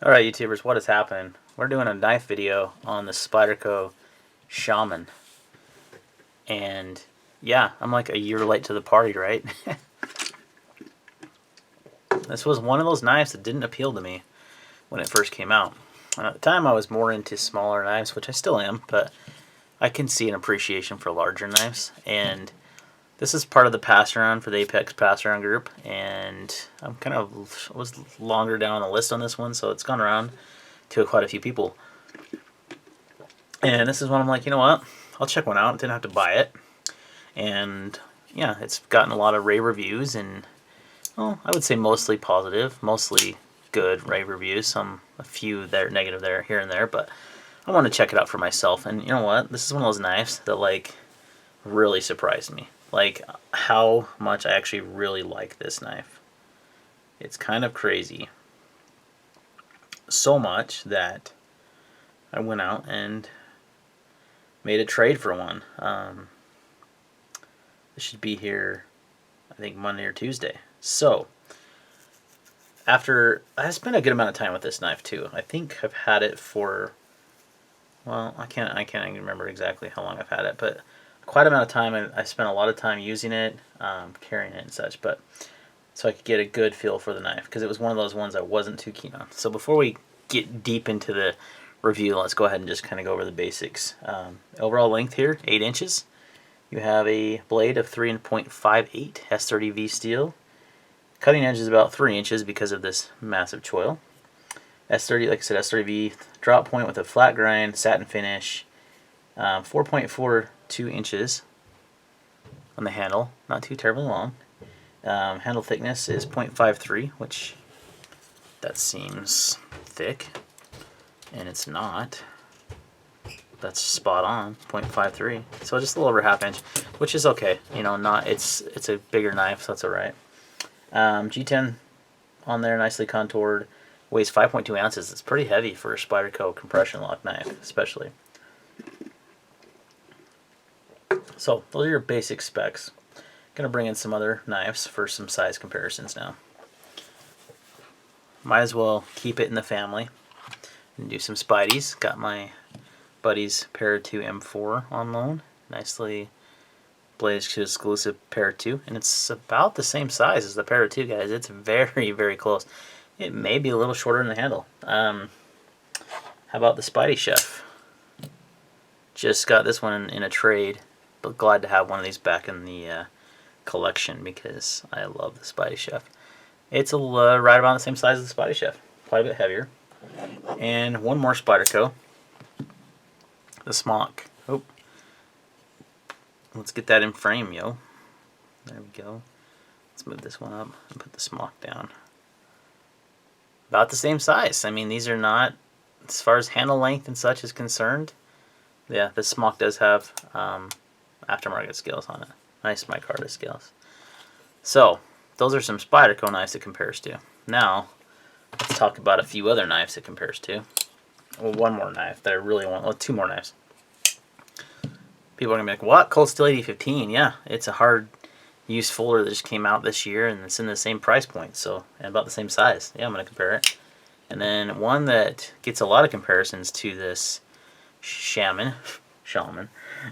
Alright YouTubers, what is happening? We're doing a knife video on the Spyderco Shaman. And yeah, I'm like a year late to the party, right? This was one of those knives that didn't appeal to me when it first came out. And at the time I was more into smaller knives, which I still am, but I can see an appreciation for larger knives. And this is part of the pass around for the Apex pass around group, and I'm kind of was longer down on the list on this one, so it's gone around to quite a few people. And this is when I'm like, you know what? I'll check one out. Didn't have to buy it. And yeah, it's gotten a lot of rave reviews, and well, I would say mostly positive, mostly good rave reviews. A few there negative there here and there, but I want to check it out for myself. And you know what? This is one of those knives that like really surprised me. Like how much I actually really like this knife. It's kind of crazy. So much that I went out and made a trade for one. This should be here, I think, Monday or Tuesday. So after I spent a good amount of time with this knife too. I think I've had it for, well, I can't even remember exactly how long I've had it, but quite a amount of time. I spent a lot of time using it, carrying it and such, but so I could get a good feel for the knife, because it was one of those ones I wasn't too keen on. So before we get deep into the review, let's go ahead and just kind of go over the basics. Overall length here, 8 inches. You have a blade of 3.58 S30V steel. Cutting edge is about 3 inches because of this massive choil. S30, like I said, S30V drop point with a flat grind, satin finish. 4.42 inches on the handle, not too terribly long. Handle thickness is 0.53, which that seems thick, and it's not. That's spot on, 0.53. So just a little over ½ inch, which is okay. You know, not it's a bigger knife, so that's all right. G10 on there, nicely contoured. Weighs 5.2 ounces. It's pretty heavy for a Spyderco compression lock knife, especially. So those are your basic specs. Gonna bring in some other knives for some size comparisons now. Might as well keep it in the family and do some Spydies. Got my buddy's Para 2 M4 on loan. Nicely Blaze exclusive Para 2, and it's about the same size as the Para 2, guys. It's very, very close. It may be a little shorter in the handle. How about the Spydie Chef? Just got this one in a trade, but glad to have one of these back in the collection because I love the Spydie Chef. It's right about the same size as the Spydie Chef, quite a bit heavier. And one more Spyderco, the Smock. Oh, let's get that in frame, yo. There we go. Let's move this one up and put the Smock down. About the same size. I mean, these are not, as far as handle length and such is concerned. Yeah, the Smock does have aftermarket scales on it. Nice micarta scales. So, those are some Spyderco knives it compares to. Now, let's talk about a few other knives it compares to. Well, one more knife that I really want. Well, two more knives. People are going to be like, what? Cold Steel 8015? Yeah, it's a hard use Fuller that just came out this year, and it's in the same price point, so, and about the same size. Yeah, I'm going to compare it. And then one that gets a lot of comparisons to this Shaman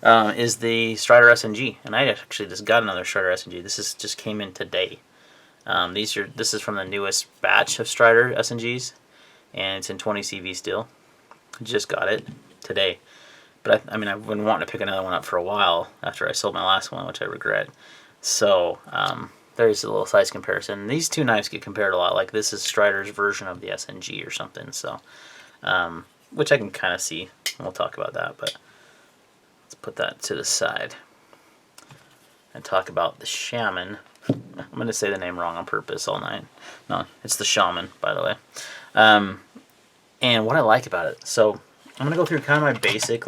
is the Strider SNG, and I actually just got another Strider SNG. This just came in today. This is from the newest batch of Strider SNGs, and it's in 20 CV steel. Just got it today, but I mean I've been wanting to pick another one up for a while after I sold my last one, which I regret. So there's a little size comparison. These two knives get compared a lot. Like this is Strider's version of the SNG or something. So which I can kind of see. We'll talk about that, but let's put that to the side and talk about the Shaman. I'm going to say the name wrong on purpose all night. No, it's the Shaman, by the way. And what I like about it, so I'm going to go through kind of my basic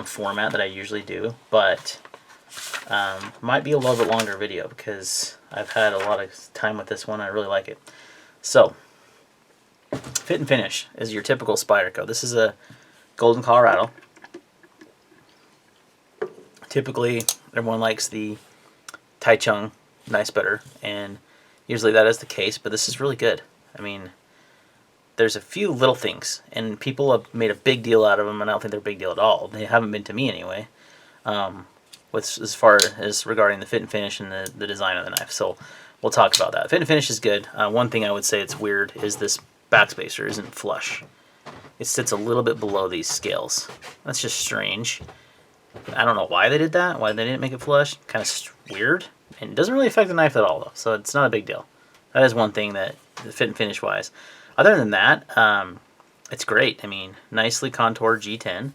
format that I usually do, but might be a little bit longer video because I've had a lot of time with this one. I really like it. So, fit and finish is your typical Spyderco. This is a Golden Colorado. Typically, everyone likes the Taichung nice better, and usually that is the case, but this is really good. I mean, there's a few little things, and people have made a big deal out of them, and I don't think they're a big deal at all. They haven't been to me anyway, with as far as regarding the fit and finish and the design of the knife. So we'll talk about that. Fit and finish is good. One thing I would say it's weird is this backspacer isn't flush. It sits a little bit below these scales. That's just strange. I don't know why they did that, why they didn't make it flush. Kind of weird. And it doesn't really affect the knife at all, though, so it's not a big deal. That is one thing that, fit and finish wise. Other than that, it's great. I mean, nicely contoured G10.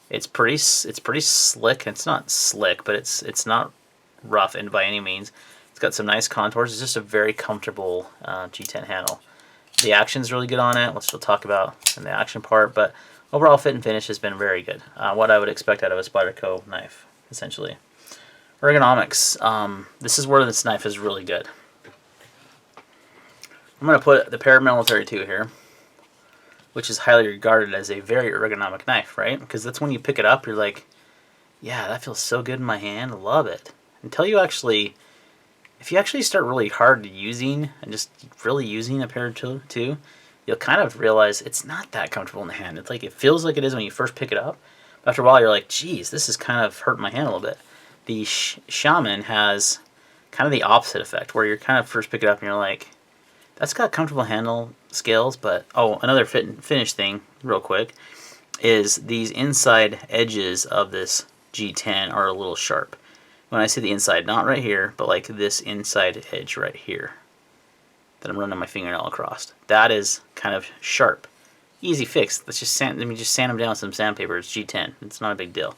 It's pretty slick. It's not slick, but it's not rough and by any means. It's got some nice contours. It's just a very comfortable G10 handle. The action's really good on it, which we'll talk about in the action part, but overall fit and finish has been very good. What I would expect out of a Spyderco knife, essentially. Ergonomics. This is where this knife is really good. I'm going to put the Paramilitary 2 here, which is highly regarded as a very ergonomic knife, right? Because that's when you pick it up, you're like, yeah, that feels so good in my hand. I love it. Until you actually, if you actually start really hard using and just really using a Paramilitary 2, you'll kind of realize it's not that comfortable in the hand. It's like it feels like it is when you first pick it up. But after a while, you're like, geez, this is kind of hurting my hand a little bit. The Shaman has kind of the opposite effect, where you're kind of first pick it up and you're like, that's got comfortable handle scales, but oh, another fit and finish thing, real quick, is these inside edges of this G10 are a little sharp. When I say the inside, not right here, but like this inside edge right here that I'm running my fingernail across. That is kind of sharp. Easy fix. Let's just sand them down with some sandpaper. It's G10. It's not a big deal.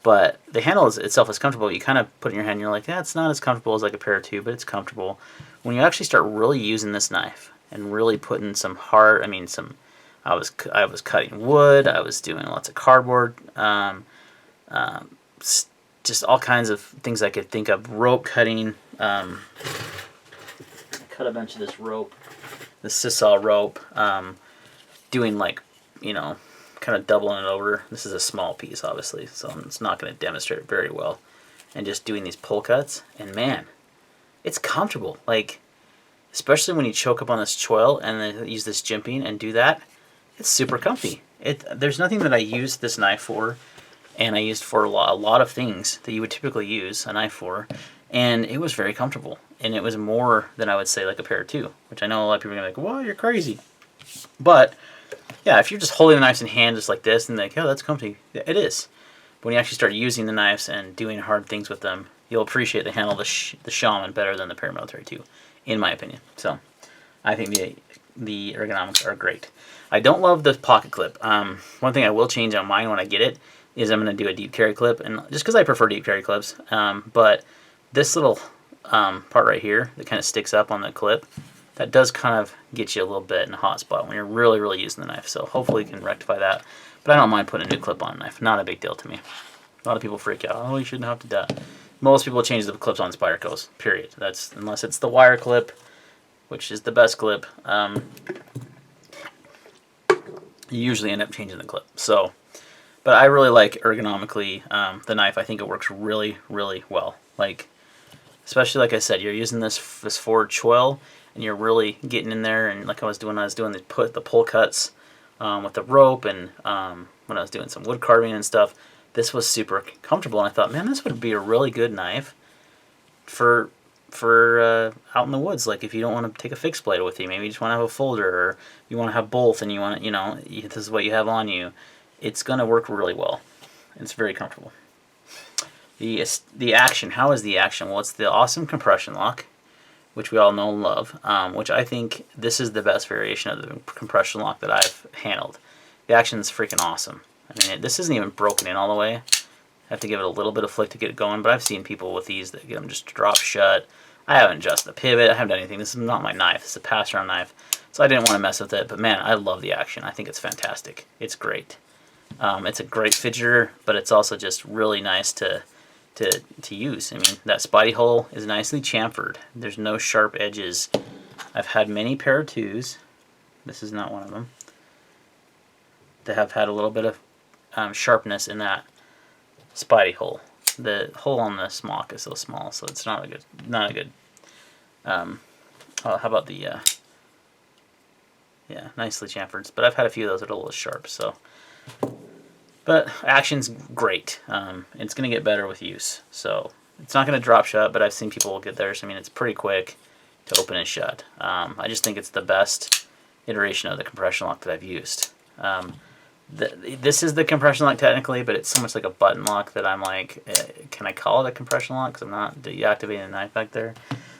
But the handle itself is comfortable. You kind of put it in your hand and you're like, yeah, it's not as comfortable as like a Para 2, but it's comfortable. When you actually start really using this knife and really putting some hard, I was cutting wood, I was doing lots of cardboard, just all kinds of things I could think of. Rope cutting, I cut a bunch of this rope, the sisal rope, doing like, kind of doubling it over. This is a small piece, obviously, so it's not going to demonstrate it very well. And just doing these pull cuts, and man, it's comfortable. Like, especially when you choke up on this choil and then use this jimping and do that, it's super comfy. There's nothing that I use this knife for, and I used for a lot of things that you would typically use a knife for, and it was very comfortable. And it was more than I would say like a Para 2, which I know a lot of people are going to be like, well, you're crazy. But yeah, if you're just holding the knives in hand just like this and like, oh, that's comfy, it is. But when you actually start using the knives and doing hard things with them, you'll appreciate the handle of the Shaman better than the Paramilitary 2, in my opinion. So I think the ergonomics are great. I don't love the pocket clip. One thing I will change on mine when I get it is I'm going to do a deep carry clip, and just because I prefer deep carry clips. But this little part right here that kind of sticks up on the clip, that does kind of get you a little bit in a hot spot when you're really, really using the knife. So hopefully you can rectify that. But I don't mind putting a new clip on a knife. Not a big deal to me. A lot of people freak out. Oh, you shouldn't have to do that. Most people change the clips on Spydercos, period. That's unless it's the wire clip, which is the best clip. You usually end up changing the clip. So, but I really like ergonomically the knife. I think it works really, really well. Like, especially like I said, you're using this forward choil, and you're really getting in there. And like I was doing the pull cuts with the rope, and when I was doing some wood carving and stuff, this was super comfortable. And I thought, man, this would be a really good knife for out in the woods. Like if you don't want to take a fixed blade with you, maybe you just want to have a folder, or you want to have both, and you want to, this is what you have on you. It's going to work really well. It's very comfortable. The action, how is the action? Well, it's the awesome compression lock, which we all know and love, which I think this is the best variation of the compression lock that I've handled. The action is freaking awesome. I mean, this isn't even broken in all the way. I have to give it a little bit of flick to get it going, but I've seen people with these that get them just drop shut. I haven't adjusted the pivot. I haven't done anything. This is not my knife. This is a pass-around knife, so I didn't want to mess with it. But man, I love the action. I think it's fantastic. It's great. It's a great fidgeter, but it's also just really nice to use. I mean, that Spydie hole is nicely chamfered. There's no sharp edges. I've had many Para 2s. This is not one of them. That have had a little bit of sharpness in that Spydie hole. The hole on the smock is so small, so it's not a good. How about the? Yeah, nicely chamfered. But I've had a few of those that are a little sharp, so. But action's great. It's going to get better with use. So it's not going to drop shut, but I've seen people get theirs. I mean, it's pretty quick to open and shut. I just think it's the best iteration of the compression lock that I've used. This is the compression lock technically, but it's so much like a button lock that I'm like, can I call it a compression lock? Because I'm not deactivating the knife back there.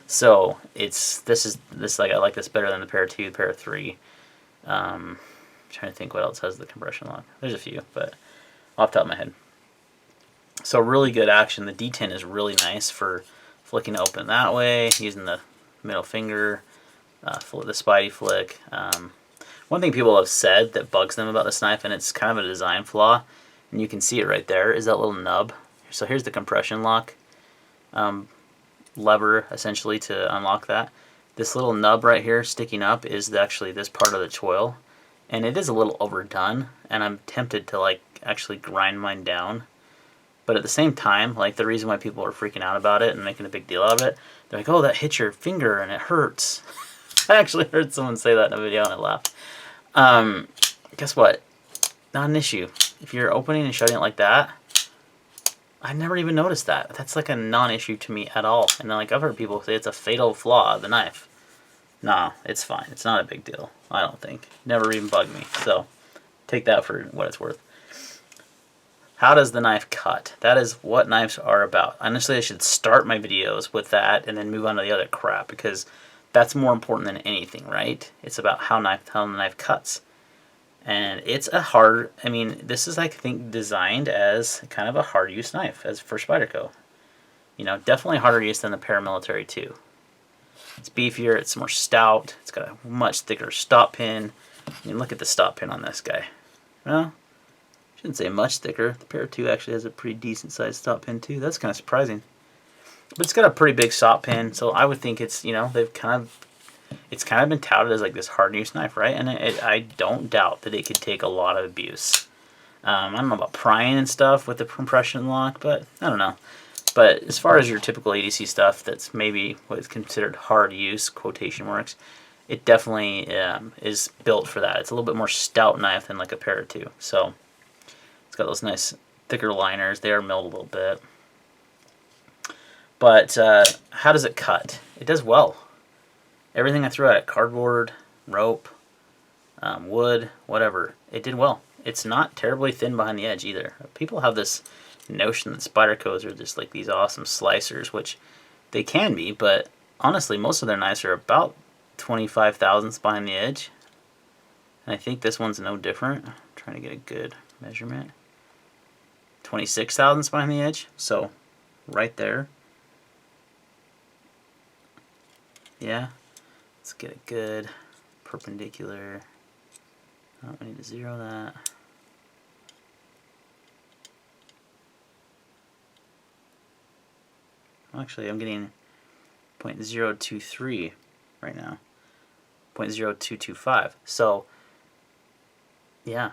So I like this better than the Para 2, the Para 3. I'm trying to think what else has the compression lock. There's a few, but off the top of my head. So really good action. The D10 is really nice for flicking open that way, using the middle finger, the Spidey flick. One thing people have said that bugs them about this knife, and it's kind of a design flaw, and you can see it right there, is that little nub. So here's the compression lock lever, essentially, to unlock that. This little nub right here sticking up is actually this part of the choil, and it is a little overdone, and I'm tempted to like actually grind mine down. But at the same time, like the reason why people are freaking out about it and making a big deal out of it, they're like, oh, that hits your finger and it hurts. I actually heard someone say that in a video and I laughed. Guess what? Not an issue. If you're opening and shutting it like that, I never even noticed that. That's like a non-issue to me at all. And then, like, I've heard people say it's a fatal flaw of the knife. Nah, it's fine. It's not a big deal. I don't think. Never even bugged me. So take that for what it's worth. How does the knife cut? That is what knives are about. Honestly, I should start my videos with that and then move on to the other crap, because that's more important than anything, right? It's about how the knife cuts. And it's a hard, I mean, this is, I think, designed as kind of a hard use knife as for Spyderco. You know, definitely harder use than the Paramilitary 2. It's beefier, it's more stout, it's got a much thicker stop pin. I mean, look at the stop pin on this guy. Well, I shouldn't say much thicker. The Para 2 actually has a pretty decent sized stop pin too. That's kind of surprising. But it's got a pretty big stop pin, so I would think it's, you know, it's kind of been touted as like this hard use knife, right? And I don't doubt that it could take a lot of abuse. I don't know about prying and stuff with the compression lock, but I don't know. But as far as your typical ADC stuff that's maybe what is considered hard use, quotation marks, it definitely is built for that. It's a little bit more stout knife than like a Para 2. So it's got those nice thicker liners. They are milled a little bit. But how does it cut? It does well. Everything I threw at it, cardboard, rope, wood, whatever, it did well. It's not terribly thin behind the edge either. People have this notion that Spydercos are just like these awesome slicers, which they can be, but honestly, most of their knives are about 25 thousandths behind the edge. And I think this one's no different. I'm trying to get a good measurement. 26 thousandths behind the edge, so right there. Yeah. Let's get a good perpendicular. Oh, I need to zero that. Actually, I'm getting 0.023 right now. 0.0225. So, yeah,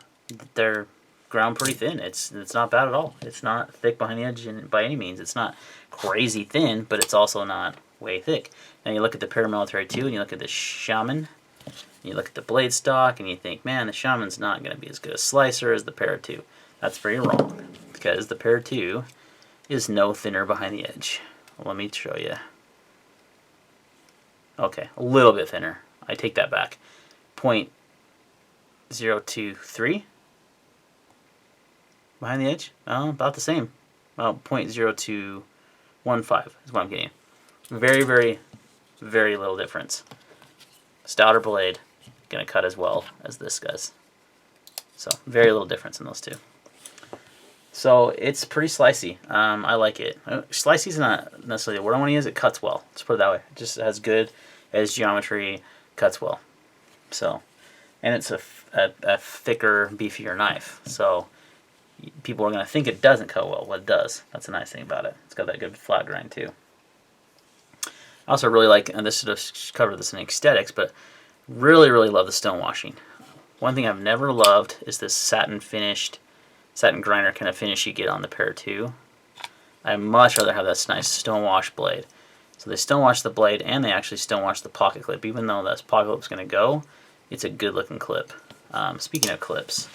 they're ground pretty thin. It's not bad at all. It's not thick behind the edge by any means. It's not crazy thin, but it's also not way thick. Now you look at the Paramilitary 2 and you look at the Shaman, you look at the blade stock and you think, man, the Shaman's not going to be as good a slicer as the Para 2. That's very wrong, because the Para 2 is no thinner behind the edge. Let me show you. Okay, a little bit thinner. I take that back. 0.023 behind the edge. About the same. Well, 0.0215 is what I'm getting. Very, very, very little difference. Stouter blade, gonna cut as well as this does. So very little difference in those two. So it's pretty slicey. I like it. Slicey is not necessarily the word I want to use. It cuts well. Let's put it that way. It just has good edge geometry, cuts well. So, and it's a thicker, beefier knife. So people are gonna think it doesn't cut well. Well, it does. That's a nice thing about it. It's got that good flat grind too. I also really like, and this should have covered this in aesthetics, but really, really love the stonewashing. One thing I've never loved is this satin grinder kind of finish you get on the Para 2. I'd much rather have this nice stonewash blade. So they stonewash the blade and they actually stonewash the pocket clip. Even though this pocket clip's going to go, it's a good looking clip. Speaking of clips,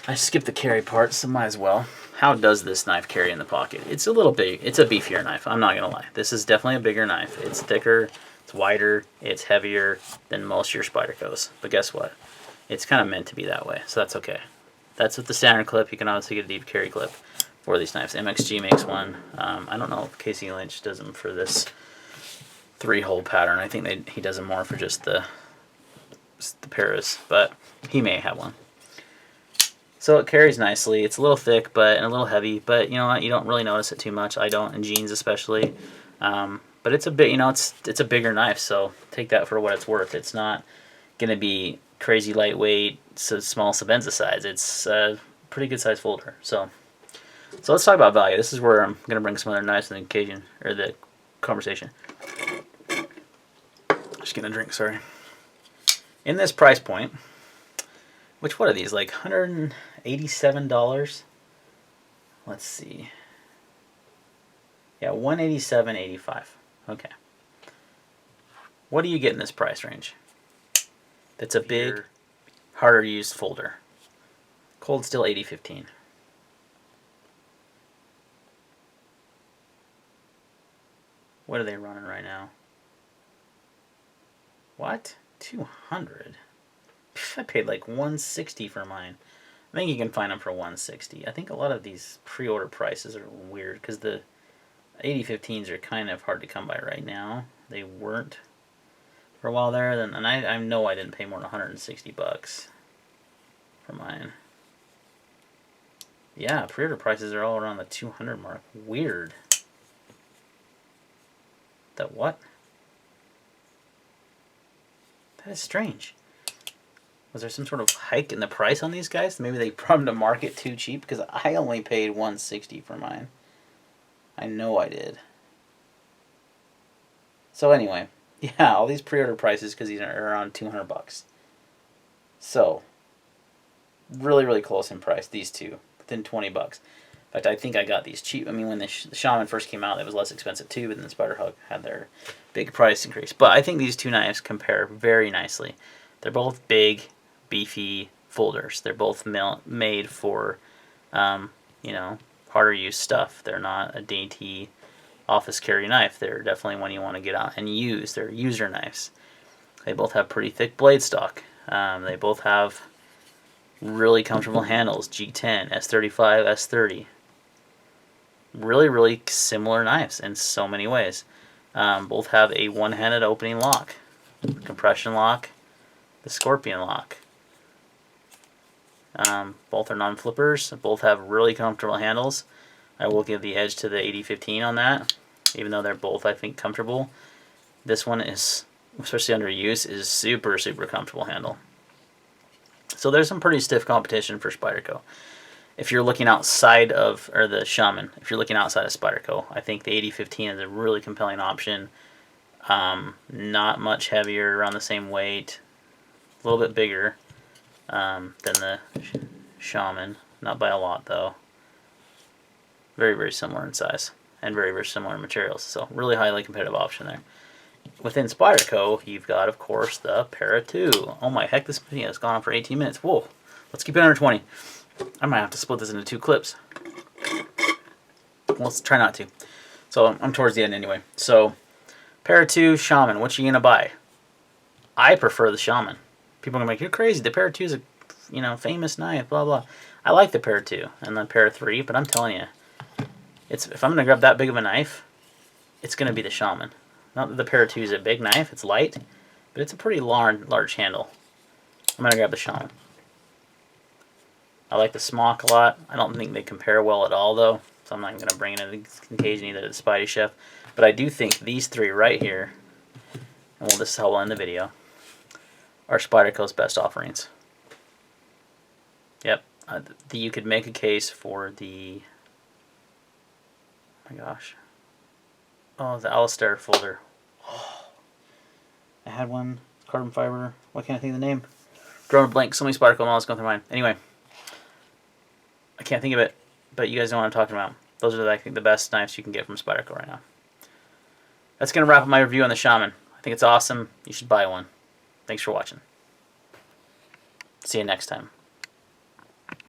I skipped the carry part, so might as well. How does this knife carry in the pocket? It's a little big. It's a beefier knife. I'm not going to lie. This is definitely a bigger knife. It's thicker, it's wider, it's heavier than most of your Spydercos. But guess what? It's kind of meant to be that way, so that's okay. That's with the standard clip. You can obviously get a deep carry clip for these knives. MXG makes one. I don't know if Casey Lynch does them for this 3-hole pattern. I think he does them more for just the Paras, but he may have one. So it carries nicely. It's a little thick, and a little heavy, but you know what? You don't really notice it too much. I don't, in jeans especially. But it's a bit, it's a bigger knife, so take that for what it's worth. It's not gonna be crazy lightweight, small Sebenza size. It's a pretty good size folder. So let's talk about value. This is where I'm gonna bring some other knives to the occasion or the conversation. Just getting a drink, sorry. In this price point, which what are these, like $187? Let's see. Yeah, $187.85. Okay. What do you get in this price range? That's a big, harder used folder. Cold Steel 8015. What are they running right now? What? 200? I paid like $160 for mine. I think you can find them for $160. I think a lot of these pre-order prices are weird because the 8015s are kind of hard to come by right now. They weren't for a while there, and I know I didn't pay more than $160 for mine. Yeah, pre-order prices are all around the 200 mark. Weird. That what? That is strange. Was there some sort of hike in the price on these guys? Maybe they brought them to market too cheap, because I only paid $160 for mine. I know I did. So anyway, yeah, all these pre-order prices, because these are around $200. So, really, really close in price, these two, within $20. In fact, I think I got these cheap. I mean, when the Shaman first came out, it was less expensive too, but then the Spyderhug had their big price increase. But I think these two knives compare very nicely. They're both big, beefy folders. They're both made for, harder use stuff. They're not a dainty office carry knife. They're definitely one you want to get out and use. They're user knives. They both have pretty thick blade stock. They both have really comfortable handles. G10, S35, S30. Really, really similar knives in so many ways. Both have a one-handed opening lock, compression lock, the Scorpion lock. Both are non-flippers. Both have really comfortable handles. I will give the edge to the 8015 on that, even though they're both, I think, comfortable. This one is, especially under use, is super, super comfortable handle. So there's some pretty stiff competition for Spyderco. If you're looking outside of, or the Shaman, if you're looking outside of Spyderco, I think the 8015 is a really compelling option. Not much heavier, around the same weight, a little bit bigger than the Shaman, not by a lot though. Very, very similar in size and very, very similar in materials. So really highly competitive option there. Within Spyderco, you've got, of course, the Para 2. Oh my heck, this video has gone on for 18 minutes. Whoa, let's keep it under 20. I might have to split this into 2 clips. Let's try not to. So I'm towards the end anyway. So Para 2 Shaman, what you gonna buy? I prefer the Shaman. People are gonna be like, you're crazy. The Para 2 is a famous knife. Blah blah. I like the Para 2 and the Para 3, but I'm telling you, if I'm gonna grab that big of a knife, it's gonna be the Shaman. Not that the Para 2 is a big knife. It's light, but it's a pretty large handle. I'm gonna grab the Shaman. I like the Smock a lot. I don't think they compare well at all, though, so I'm not going to bring it in the occasion either to the Spydie Chef. But I do think these three right here, and this is how we'll end the video, are Spyderco's best offerings. Yep. You could make a case for the, oh my gosh, the Alistair folder. Oh, I had one, carbon fiber. Why can't I think of the name? Drawing a blank. So many Spyderco models going through mine. Anyway. I can't think of it, but you guys know what I'm talking about. Those are, I think, the best knives you can get from Spyderco right now. That's going to wrap up my review on the Shaman. I think it's awesome. You should buy one. Thanks for watching. See you next time.